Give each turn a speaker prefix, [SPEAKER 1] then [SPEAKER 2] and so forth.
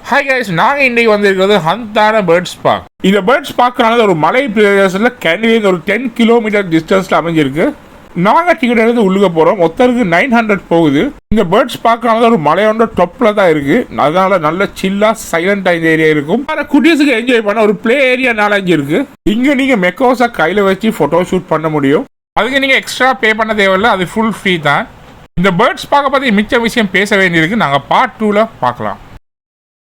[SPEAKER 1] Hi guys, நாங்கள் இன்றைக்கி வந்திருக்கிறது ஹந்தான பேர்ட்ஸ் பார்க். இந்த பேர்ட்ஸ் பார்க்கனால ஒரு மலை பிரதேசத்தில் கேண்டிலேருந்து ஒரு 10 கிலோமீட்டர் டிஸ்டன்ஸில் அமைஞ்சிருக்கு. நாங்கள் டிக்கெட் எடுத்து உள்ளுக்க போகிறோம். ஒருத்தருக்கு 900 போகுது. இந்த பேர்ட்ஸ் பார்க்கனால ஒரு மலையோட டொப்பில் தான் இருக்குது. அதனால நல்ல சில்லாக சைலண்டாக இந்த ஏரியா இருக்கும். குட்டீஸுக்கு என்ஜாய் பண்ண ஒரு ப்ளே ஏரியா 4-5 இருக்குது. இங்கே நீங்கள் மெக்கோஸாக கையில் வச்சு ஃபோட்டோ ஷூட் பண்ண முடியும். அதுக்கு நீங்கள் எக்ஸ்ட்ரா பே பண்ண தேவையில்லை, அது ஃபுல் ஃப்ரீ தான். இந்த பேர்ட்ஸ் பார்க்க பற்றி மிச்ச விஷயம் பேச வேண்டியிருக்கு. நாங்கள் பார்ட் 2ல் பார்க்கலாம்.